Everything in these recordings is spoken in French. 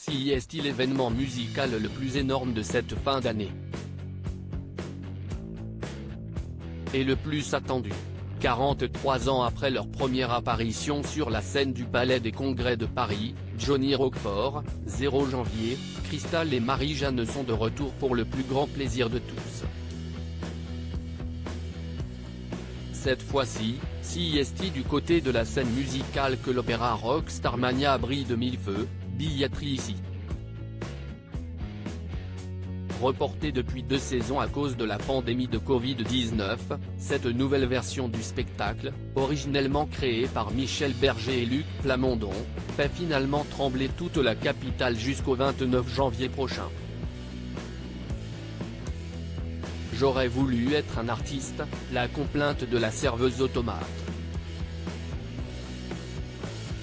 CES est l'événement musical le plus énorme de cette fin d'année. Et le plus attendu. 43 ans après leur première apparition sur la scène du Palais des Congrès de Paris, Johnny Roquefort, 0 janvier, Cristal et Marie-Jeanne sont de retour pour le plus grand plaisir de tous. Cette fois-ci, CES du côté de la scène musicale que l'opéra rock Starmania brille de mille feux, billetterie ici. Reportée depuis 2 saisons à cause de la pandémie de Covid-19, cette nouvelle version du spectacle, originellement créée par Michel Berger et Luc Plamondon, fait finalement trembler toute la capitale jusqu'au 29 janvier prochain. J'aurais voulu être un artiste, la complainte de la serveuse automate.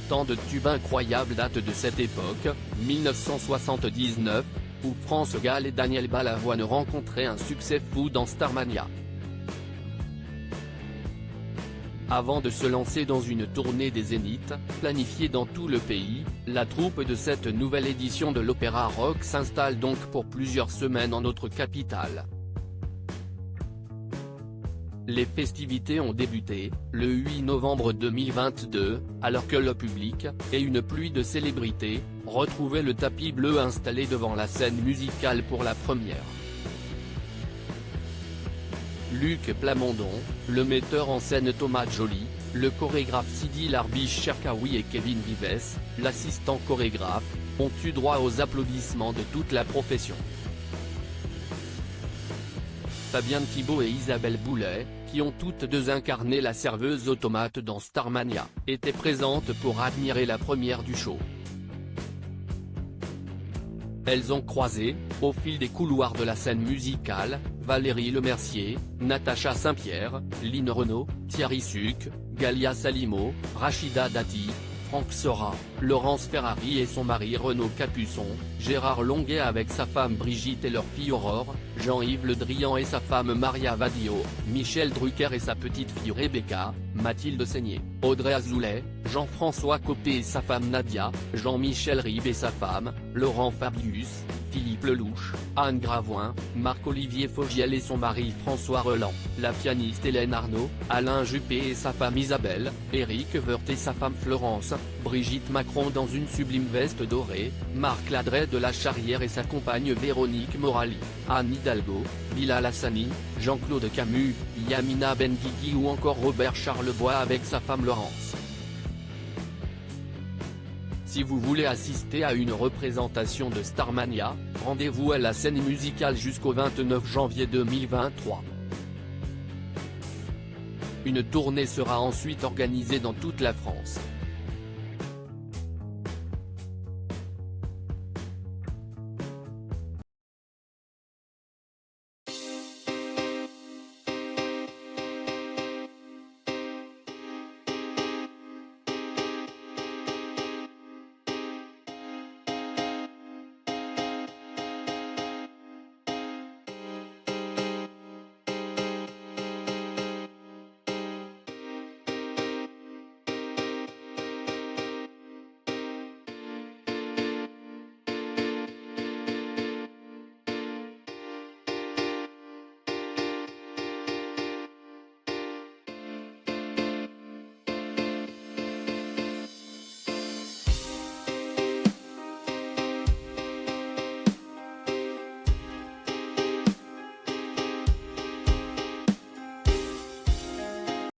Tant de tubes incroyables datent de cette époque, 1979, où France Gall et Daniel Balavoine rencontraient un succès fou dans Starmania. Avant de se lancer dans une tournée des Zéniths, planifiée dans tout le pays, la troupe de cette nouvelle édition de l'opéra rock s'installe donc pour plusieurs semaines en notre capitale. Les festivités ont débuté, le 8 novembre 2022, alors que le public, et une pluie de célébrités, retrouvaient le tapis bleu installé devant la scène musicale pour la première. Luc Plamondon, le metteur en scène Thomas Joly, le chorégraphe Sidi Larbiche Cherkaoui et Kevin Vives, l'assistant chorégraphe, ont eu droit aux applaudissements de toute la profession. Fabienne Thibault et Isabelle Boulet, qui ont toutes deux incarné la serveuse automate dans Starmania, étaient présentes pour admirer la première du show. Elles ont croisé, au fil des couloirs de la scène musicale, Valérie Lemercier, Natacha Saint-Pierre, Line Renaud, Thierry Suc, Galia Salimo, Rachida Dati, Franck Sora, Laurence Ferrari et son mari Renaud Capuçon, Gérard Longuet avec sa femme Brigitte et leur fille Aurore, Jean-Yves Le Drian et sa femme Maria Vadio, Michel Drucker et sa petite-fille Rebecca, Mathilde Seigné, Audrey Azoulay, Jean-François Copé et sa femme Nadia, Jean-Michel Ribes et sa femme, Laurent Fabius, Philippe Lelouch, Anne Gravoin, Marc-Olivier Fogiel et son mari François Reland, la pianiste Hélène Arnaud, Alain Juppé et sa femme Isabelle, Éric Woerth et sa femme Florence, Brigitte Macron dans une sublime veste dorée, Marc Ladret de la Charrière et sa compagne Véronique Morali, Anne Hidalgo, Bilal Hassani, Jean-Claude Camus, Yamina Benguigui ou encore Robert Charlebois avec sa femme Laurence. Si vous voulez assister à une représentation de Starmania, rendez-vous à la scène musicale jusqu'au 29 janvier 2023. Une tournée sera ensuite organisée dans toute la France.